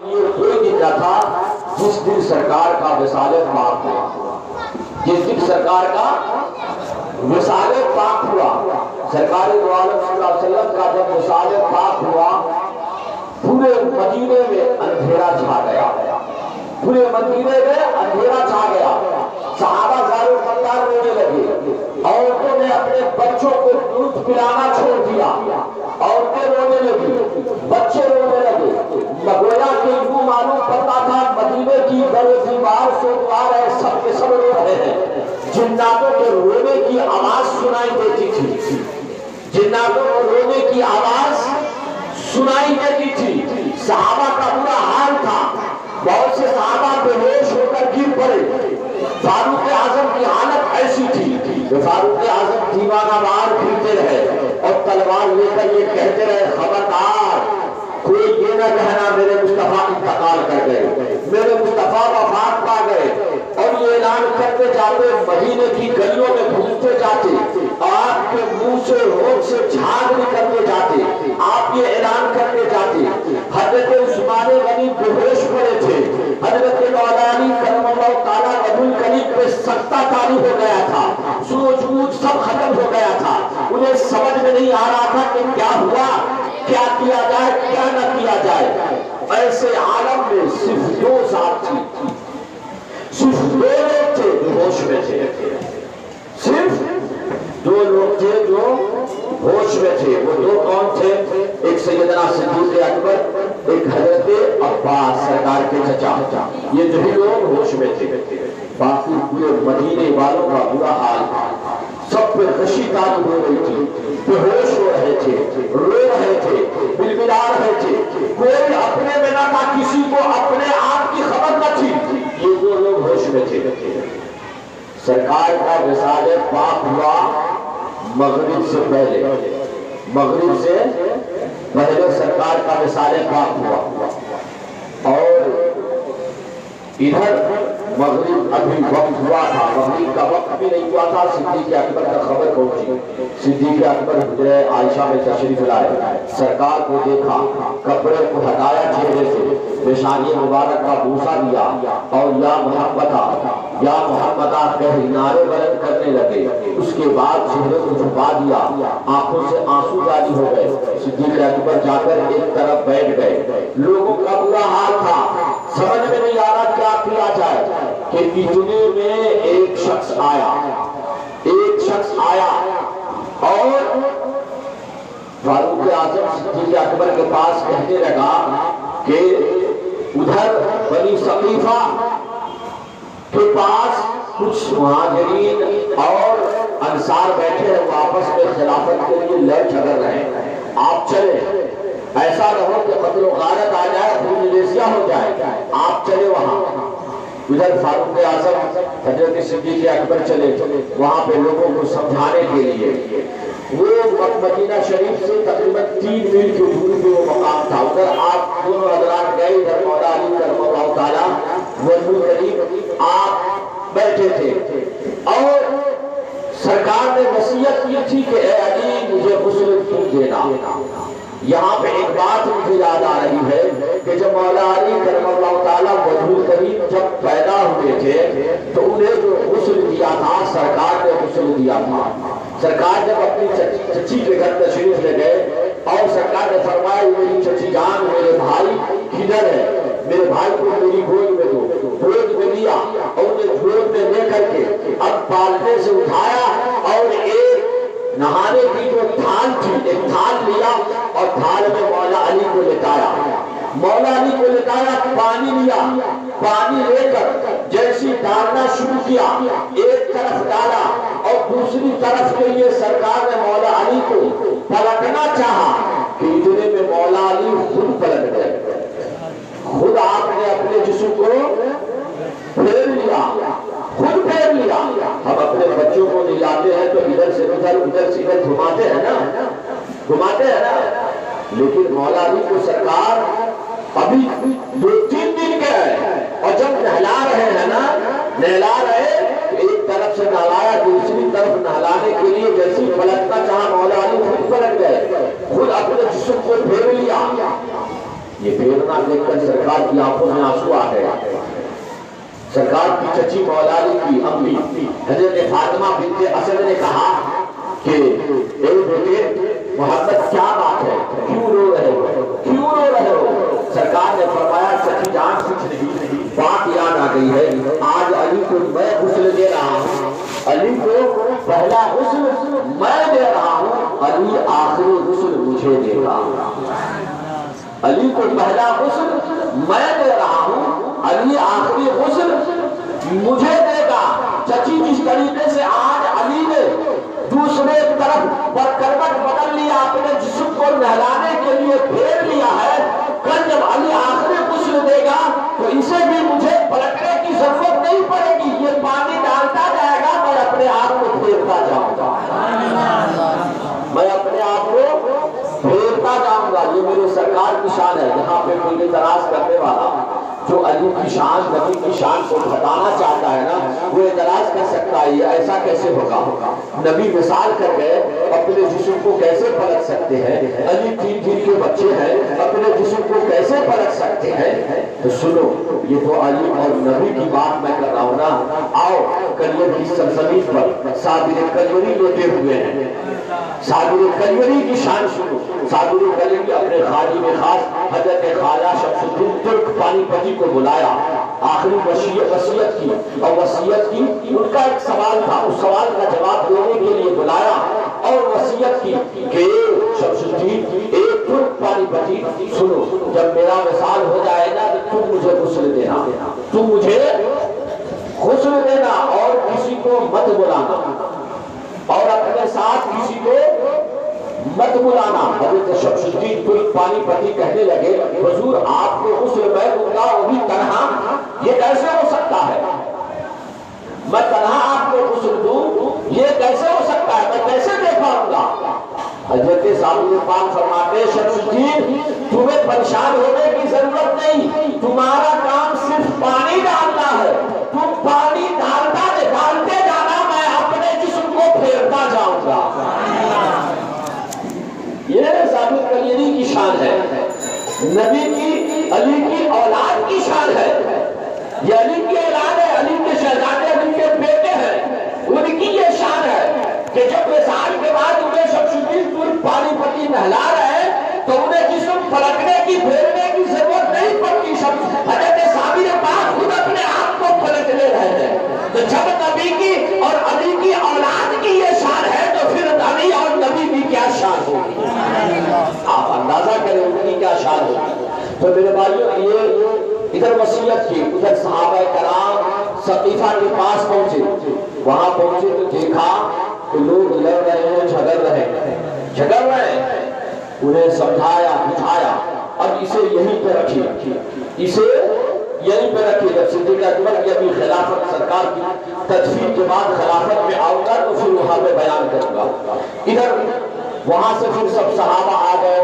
یہ کوئی دن نہ تھا جس دن سرکار کا وصال پاک ہوا، جس دن سرکار کا وصال پاک ہوا، سرکار دو عالم صلی اللہ علیہ وسلم کا جب وصال پاک ہوا، پورے مدینے میں اندھیرا چھا گیا، پورے مدینے میں اندھیرا چھا گیا، صحابہ زارو مندار رونے لگے، عورتوں نے اپنے بچوں کو دودھ پلانا چھوڑ دیا، عورتیں رونے لگی، بچے رونے لگے، گویا کہ ان کو معلوم پڑتا تھا مدینے کی در و دیوار سوگوار ہے، سب کے سب رو رہے ہیں۔ جناتوں کے رونے کی آواز سنائی دیتی تھی، جناتوں کو رونے کی آواز سنائی دیتی تھی، صحابہ کا برا حال تھا، بہت سے صحابہ بے ہوش ہو کر گر پڑے۔ فاروق اعظم کی حالت ایسی تھی کہ فاروق اعظم دیوانہ وار پھرتے رہے اور تلوار لے کر یہ کہتے رہے خبردار کوئی یہ نہ کہنا میرے مصطفیٰ انتقال کر گئے، میرے مصطفیٰ وفات پا گئے، اور یہ اعلان کرتے جاتے، مدینے کی گلیوں میں گھومتے جاتے، آپ کے منہ سے ہونٹ سے جھاگ نکلتے جاتے، آپ یہ اعلان کرتے جاتے۔ حضرت عثمان غنی بے ہوش پڑے تھے، حضرت مولا علی کرم اللہ تعالیٰ وجہ الکریم پہ سکتہ طاری ہو گیا تھا، سوچ بوجھ سب ختم ہو گیا تھا، انہیں سمجھ میں نہیں آ رہا تھا کہ کیا ہوا، کیا کیا جائے کیا نہ کیا جائے۔ ایسے عالم میں صرف دو ذات تھی، صرف دو لوگ تھے جو ہوش میں تھے، صرف دو لوگ تھے جو ہوش میں تھے۔ وہ دو کون تھے؟ ایک سیدنا صدیق اکبر، ایک حضرت عباس سرکار کے چچا، یہ جو ہی لوگ ہوش میں تھے۔ باقی پورے مدینے والوں کا برا حال تھا، سب پہ غشی تاری ہو رہی تھی، بے ہوش ہو رہے تھے، رو رہے تھے، بلبلا رہے تھے، کوئی اپنے میں نہ تھا، کسی کو اپنے آپ کی خبر نہ تھی، یہ دو لوگ ہوش میں تھے۔ سرکار کا وصال پاک ہوا مغرب سے پہلے، مغرب سے پہلے سرکار کا وصال پاک ہوا، اور ادھر مغرب ابھی وقت ہوا تھا، مغرب کا وقت بھی نہیں ہوا تھا، صدیق اکبر کا خبر پہنچی، صدیق اکبر حجرہ عائشہ میں تشریف لائے، سرکار کو دیکھا، کپڑے کو ہٹایا چہرے سے، پیشانی مبارک کا بوسہ دیا، اور یا محمدہ یا محمدہ کہہ نعرے بلند کرنے لگے۔ اس کے بعد چہرے کو چھپا دیا، آنکھوں سے آنسو جاری ہو گئے۔ صدیق اکبر جا کر ایک طرف بیٹھ گئے، لوگوں کا برا حال تھا، سمجھ میں نہیں آ رہا کیا کیا جائے کہ اتنے میں ایک شخص آیا اور فاروق اعظم صدیق اکبر کے پاس کہنے لگا کہ ادھر بنی ثقیفہ کے پاس کچھ مہاجرین اور انصار بیٹھے ہیں، وہ آپس میں خلافت کے لیے لڑ جھگڑ رہے ہیں، آپ چلیں، ایسا نہ ہو کہ قتل و غارت آ جائے، خون ریزیاں ہو جائے، آپ چلے وہاں۔ ادھر فاروق اعظم حضرت صدیق اکبر چلے وہاں پہ لوگوں کو سمجھانے کے لیے۔ وہ مدینہ شریف سے تقریباً 3 میل کی دوری پہ وہ مقام تھا، ادھر آپ دونوں حضرات گئے، ادھر مولا علی کرم اللہ تعالیٰ وجہ الکریم آپ بیٹھے تھے، اور سرکار نے وصیت کی تھی کہ اے علی مجھے غسل کیوں دینا۔ یہاں پہ ایک بات مجھے یاد آ رہی ہے کہ جب مولا علی کرم اللہ تعالیٰ وجہ الکریم جب پیدا ہوئے تھے تو انہیں جو غسل دیا تھا سرکار نے غسل دیا تھا۔ سرکار جب اپنی چچی کے گھر تشریف لے گئے اور سرکار نے فرمایا میری چچی جان میرے بھائی کدھر ہے، میرے بھائی کو میری گود میں دو، گود میں لیا اور انہیں گود میں لے کر کے اب پالنے سے اٹھایا اور ایک نہانے کی جو تھال تھی ایک تھال لیا اور تھال میں مولا علی کو لٹایا، مولا علی کو لٹایا، پانی لیا، پانی لے کر جیسی ڈالنا شروع کیا، ایک طرف ڈالا اور دوسری طرف کے لیے سرکار نے مولا علی کو پلٹنا چاہا کہ اتنے میں مولا علی خود پلٹ گئے، خود آپ نے اپنے جسم کو پھیر لیا، خود پھیر لیا۔ ہم اپنے بچوں کو لے جاتے ہیں تو ادھر سے ادھر ادھر سے ادھر گھماتے ہیں نا، لیکن مولا علی کو سرکار ابھی 2-3 دن کے ہیں اور جب نہلا رہے ہیں نا، نہلا رہے ایک طرف سے نہلایا دوسری طرف نہلانے کے لیے جیسی پلٹنا چاہا مولا علی خود پلٹ گئے، خود اپنے جسم کو پھیر لیا۔ یہ پریرنا دیکھ کر سرکار کی آنکھوں میں آنسو آ گئے۔ سرکار کی چچی مولا علی کی امی حضرت فاطمہ بنت اسد نے کہا کہ اے بیٹے محمد کیا بات ہے، کیوں رو رہے ہو، کیوں رو رہے ہو؟ سرکار نے فرمایا چچی جان کچھ نہیں، بات یاد آ گئی ہے، آج علی کو میں غسل دے رہا ہوں، علی کو پہلا غسل میں دے رہا ہوں، علی آخری غسل مجھے دے گا۔ علی کو پہلا غسل میں دے رہا ہوں، علی آخری غسل مجھے دے گا۔ چچی جس طریقے سے آج علی نے دوسرے طرف کروٹ بدل لیا، اپنے جسم کو نہلانے کے لیے پھیر لیا ہے، کل جب علی آخری غسل دے گا تو اسے بھی مجھے پلٹنے کی ضرورت نہیں پڑے گی، یہ پانی ڈالتا جائے گا، میں اپنے آپ کو پھیرتا جاؤں گا، میں اپنے آپ کو پھیرتا جاؤں گا۔ یہ میرے سرکار کی شان ہے۔ یہاں پہ کوئی اعتراض کرنے والا جو علی کی شان، نبی کی شان کو گھٹانا چاہتا ہے نا، وہ اعتراض کر سکتا ہے یہ ایسا کیسے ہوگا؟ نبی مثال کر گئے، اپنے جسم کو کیسے پلٹ سکتے ہیں؟ علی 3 کے بچے ہیں، اپنے جسم کو کیسے پلٹ سکتے ہیں؟ تو سنو، یہ تو علی اور نبی کی بات میں کر رہا ہوں نا۔ آؤ کلیور کی سرزمین پر صابر کلیوری لیٹے ہوئے ہیں، صابر کلیوری کی شان سنو۔ صابر کلیوری اپنے خاجی میں خاص حضرت خواجہ شمس الدین ترک پانی پتی کو بلایا، آخری وصیت کی، اور وصیت کی ان کا ایک سوال تھا، اس سوال کا جواب دینے کے لیے بلایا اور وصیت کی کہ شمس الدین ایک ترک پانی پتی سنو، جب میرا وصال ہو جائے گا تو تم مجھے غسل دینا، تم مجھے غسل دینا اور کسی کو مت بلانا، اور اپنے ساتھ کسی کو مت بلانا۔ حضرت شمس الدین ترک پانی پتی کہنے لگے حضور آپ کو غسل میں دوں گا وہ بھی تنہا، یہ کیسے ہو سکتا ہے؟ میں تنہا آپ کو غسل دوں یہ کیسے ہو سکتا ہے؟ میں کیسے دے پاؤں گا؟ حضرت صاحب پاک فرماتے شمس الدین تمہیں پریشان ہونے کی ضرورت نہیں، تمہارا کام صرف پانی ڈالنا ہے، تم پانی ڈالتے جانا، میں اپنے جسم کو پھیرتا جاؤں گا۔ یہ ثابت کلیری کی شان ہے، نبی کی علی کی اولاد کی شان ہے، یہ علی کی اولاد ہے، علی کے شہزادے علی کے بیٹے ہیں، ان کی یہ شان ہے کہ جب وصال کے بعد انہیں شمس الدین ترک پانی پتی نہلا رہے تو انہیں جسم پلٹنے کی پھیرنے کی ضرورت نہیں پڑتی، حضرت صابر پاک خود اپنے آپ کو پلٹنے رہے ہیں۔ تو جب نبی کی اور علی کی اولاد کی یہ شان ہے تو پھر علی اور نبی کی کیا شان ہوگی؟ آپ اندازہ کریں ان کی کیا شان ہوگی۔ تو میرے بھائیوں یہ ادھر وصیت کی، ادھر صحابہ کرام سقیفہ کے پاس پہنچے، وہاں پہنچے تو دیکھا کہ لوگ لڑ رہے ہیں، جھگڑ رہے ہیں، انہیں سمجھایا بجھایا اب اسے یہیں پہ رکھیے، اسے یہیں پہ رکھیے۔ جب صدیق اکبر کی ابھی خلافت سرکار کی تدفین کے بعد خلافت میں آؤں گا تو پھر وہاں پہ بیان کروں گا۔ ادھر وہاں سے پھر سب صحابہ آ گئے،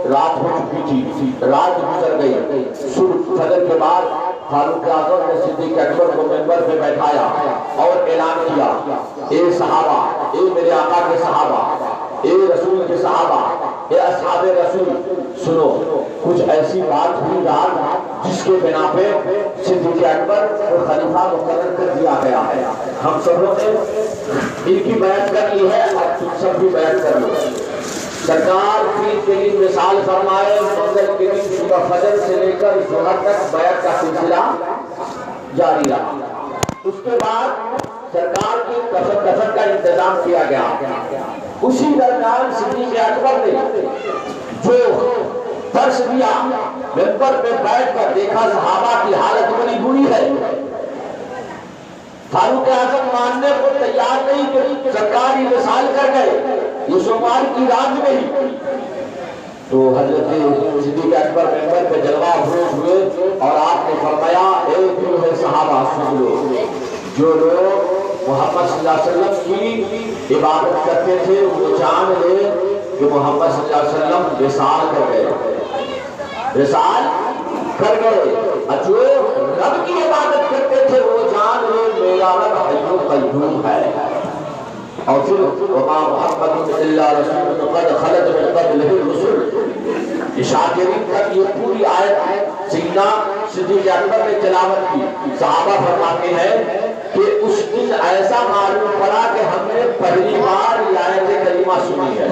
رات ہو چکی تھی، رات گزر گئی، صبح فجر کے بعد فاروق اعظم نے صدیق اکبر کو منبر پہ بیٹھایا اور اعلان کیا، اے صحابہ، اے میرے آقا کے صحابہ، اے رسول کے صحابہ، اے اصحاب رسول، سنو کچھ ایسی بات ہوئی رات جس کے بنا پہ صدیق اکبر کو خلیفہ مقرر کر دیا گیا ہے، ہم سبوں نے ان کی بیعت کر لی ہے اور تم سب بھی بیعت کر لو۔ سرکار پیر کے دن مثال فرمائے، منگل کے دن صبح فجر سے لے کر ظہر تک بیعت کا سلسلہ جاری رہا۔ اس کے بعد سرکار کی کفن کا انتظام کیا گیا۔ اسی درمیان صدیق اکبر نے جو درس دیا منبر پہ بیٹھ کر دیکھا صحابہ کی حالت بڑی بری ہے، فاروق اعظم ماننے کو تیار نہیں کہ سرکار ہی وصال کر گئے، یہ سوموار کی رات میں ہی۔ تو حضرت صدیق اکبر منبر پہ جلوہ افروز ہوئے اور آپ نے فرمایا اے دل ہے صحابہ سن لو، جو لوگ محمد صلی اللہ علیہ وسلم کی عبادت کرتے تھے وہ جان لے کہ محمد صلی اللہ علیہ وسلم وصال کر گئے، وصال کر گئے، جو رب کی عبادت کرتے تھے وہ جان لے میرا رب حی قیوم ہے۔ اور پھر وما محمد الا رسول قد خلت من قبلہ الرسل، شاکرین تک یہ پوری آیت سیدنا صدیق اکبر نے تلاوت کی۔ صحابہ فرماتے ہیں کہ اس دن ایسا معلوم پڑا کہ ہم نے پہلی بار یہ آیت کریمہ سنی ہے،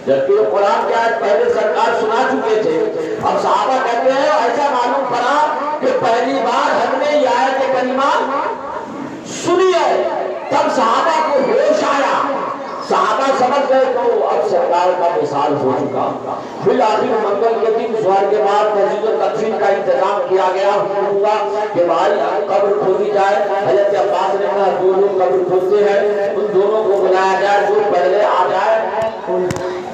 جبکہ قرآن کی آیت پہلے سرکار سنا چکے تھے۔ اب صحابہ کہتے ہیں ایسا معلوم پڑا کہ پہلی بار ہم نے یہ آیت کریمہ سنی ہے۔ تب صحابہ کو ہوش آیا، صحابہ سمجھ گئے تو اب سرکار کا وصال ہو چکا۔ بالآخر منگل کے دن ظہر کے بعد تجہیز و تکفین کا انتظام کیا گیا ہوا کہ بھائی قبر کھودی جائے۔ حضرت عباس نے کہا دو لوگ قبر کھودتے ہیں، ان دونوں کو بلایا جائے، جو پہلے آ جائے ان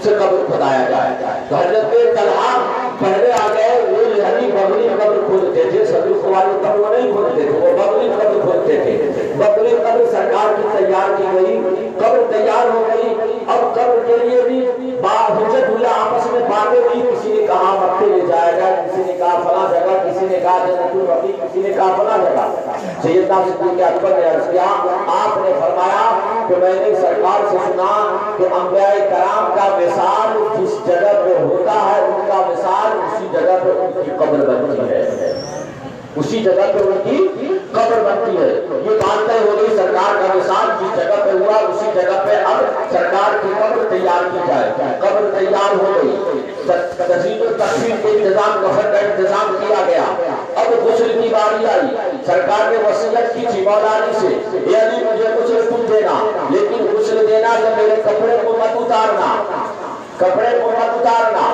سے قبر کھدایا جائے۔ تو حضرت طلحہ پہلے آ گئے، وہ یعنی بغلی قبر کھودتے تھے، صدیق والے قبر نہیں کھودتے تھے، وہ بغلی قبر کھودتے تھے۔ بغلی قبر سرکار کی تیار کی گئی، قبر تیار ہو گئی۔ اب قبر کے لیے بھی حجت اللہ آپس میں باتیں ہوئی، کسی نے کہا مکے لے جایا جائے، کسی نے کہا فلاں جگہ، کسی نے کہا جنت البقیع، کسی نے کہا فلاں جگہ۔ سیدنا صدیق اکبر نے عرض کیا، آپ نے فرمایا کہ میں نے سرکار سے سنا کہ انبیاء کرام کا وصال جس جگہ پہ ہوتا ہے ان کا وصال اسی جگہ پہ ان کی قبر بنتی ہے، اسی جگہ پہ ان کی قبر بنتی ہے۔ یہ بات طے ہو گئی، سرکار کا وصال جس جگہ پہ ہوا اسی جگہ پہ اب سرکار کی قبر تیار کی جائے۔ قبر تیار ہو گئی، تجہیز و تکفین کے انتظام، کفن کا انتظام کیا گیا۔ اب غسل کی باری آئی، سرکار نے وصیت کی تھی مولا علی سے، اے علی مجھے غسل تم دینا، لیکن غسل دینا تو میرے کپڑے کو مت اتارنا، کپڑے کو مت اتارنا،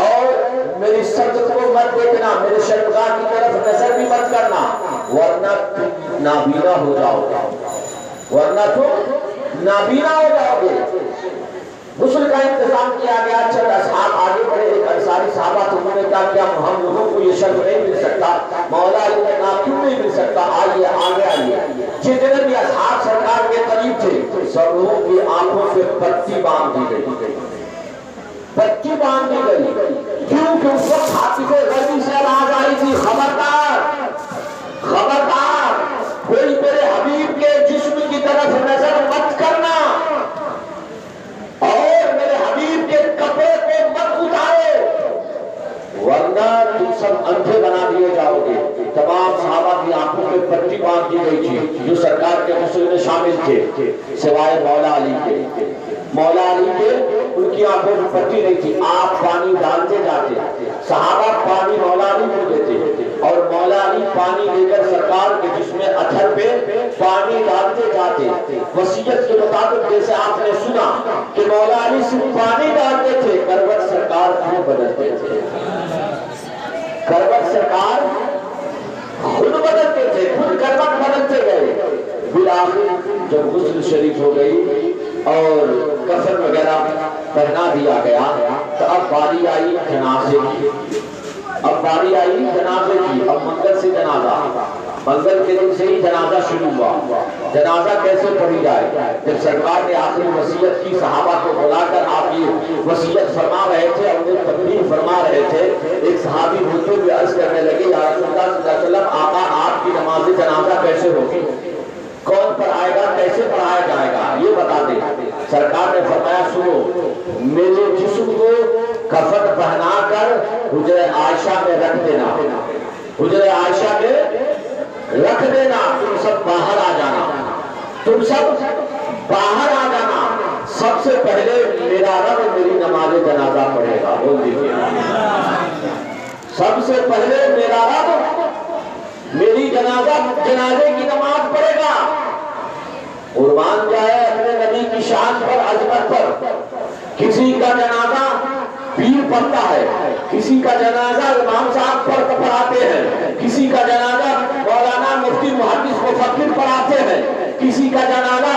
اور میری سرد کو مت دیکھنا، میرے شرمگاہ کی طرف نظر بھی مت کرنا، ورنہ تم نابینا ہو جاؤ گے، ورنہ تم نابینا ہو جاؤ گے۔ غسل کا انتظام کیا گیا، چند اصحاب آگے بڑھے، ایک انصاری صحابہ تھے، انہوں نے کہا کیا ہم لوگوں کو یہ شرف نہیں مل سکتا؟ مولا علی نے کہا کیوں نہیں مل سکتا، آئیے آگے آئیے۔ جتنے بھی اصحاب سرکار کے قریب تھے سب لوگوں کی آنکھوں پہ پٹی باندھ دی گئی، پٹی باندھ دی گئی، کیوں کہ اس وقت حافظ غیبی سے آواز آئی تھی، خبردار خبردار کوئی میرے حبیب کے جسم کی طرف نظر مت کرنا اور میرے حبیب کے کپڑے کو مت اتارو ورنہ تم سب اندھے بنا دیے جاؤ گے۔ تمام صحابہ کی آنکھوں پہ پٹی باندھ دی گئی تھی جو سرکار کے غسل میں شامل تھے، سوائے مولا علی کے۔ مولا علی کے ان کی آنکھوں میں پٹی نہیں تھی، آپ پانی ڈالتے جاتے، صحابہ پانی مولا علی کو دیتے اور مولا علی پانی لے کر سرکار کے جسم اثر پہ پانی ڈالتے جاتے۔ وصیت کے مطابق جیسے آپ نے سنا کہ مولا علی صرف پانی ڈالتے تھے، کروٹ سرکار کیوں بدلتے تھے؟ کروٹ سرکار خود بدلتے تھے، خود کروٹ بدلتے گئے۔ بالآخر جب غسل شریف ہو گئی اور کفن وغیرہ پہنا دیا گیا تو اب باری آئی جنازے کی، اب باری آئی جنازے کی۔ اب منگل سے جنازہ، منگل کے دن سے ہی جنازہ شروع ہوا۔ جنازہ کیسے پڑھی جائے؟ جب سرکار نے آخری وصیت کی، صحابہ کو بلا کر آپ یہ وصیت فرما رہے تھے اور انہیں تقریر فرما رہے تھے، ایک صحابی ہوتے ہوئے عرض کرنے لگے یا رسول اللہ صلی اللہ علیہ وسلم، آقا آپ کی نماز جنازہ کیسے ہوگی؟ کون پڑھائے گا، کیسے پڑھایا جائے گا، یہ بتا دیں۔ سرکار نے فرمایا سنو، میرے جسم کو کفن پہنا کر حجرہ عائشہ میں رکھ دینا، حجرہ عائشہ میں رکھ دینا، تم سب باہر آ جانا، تم سب باہر آ جانا، سب سے پہلے میرا رب میری نماز جنازہ پڑھے گا، بول دیجیے، سب سے پہلے میرا رب میری جنازے کی نماز پڑھے گا۔ قربان جائے اپنے نبی کی شان پر، عظمت پر۔ کسی کا جنازہ پیر پڑھتا ہے، کسی کا جنازہ امام صاحب پڑھاتے ہیں، کسی کا جنازہ مولانا مفتی محدث مفکر پڑھاتے ہیں، کسی کا جنازہ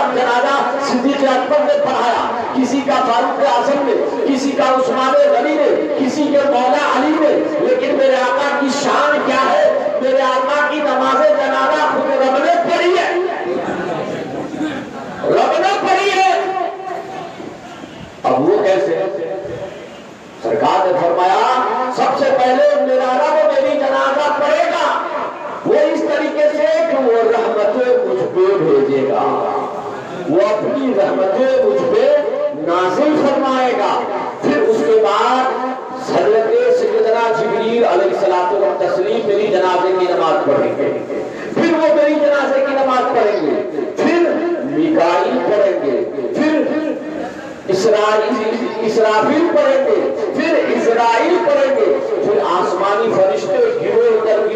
صدیق اکبر نے پڑھایا، کسی کا فاروق اعظم نے، کسی کا عثمان غنی نے، کسی کے مولا علی نے، لیکن میرے آقا کی شان کیا ہے؟ میرے آقا کی نماز جنازہ خود رب نے پڑھی ہے، رب نے پڑھی ہے۔ اب وہ کیسے؟ سرکار نے فرمایا سب سے پہلے میرا رب میری جنازہ پڑھے گا، وہ اس طریقے سے کہ وہ رحمتیں مجھ پہ بھیجے گا، وہ اپنی رحمتیں مجھ پہ نازل فرمائے گا، پھر اس کے بعد تسلیم میری جنازے کی نماز پڑھیں گے، پھر وہ میری جنازے کی نماز پڑھیں گے، پھر میکائیل پڑھیں گے، پھر اسرافیل پڑھیں گے، پھر اسرائیل پڑھیں گے، پھر آسمانی فرشتے گروہ در گروہ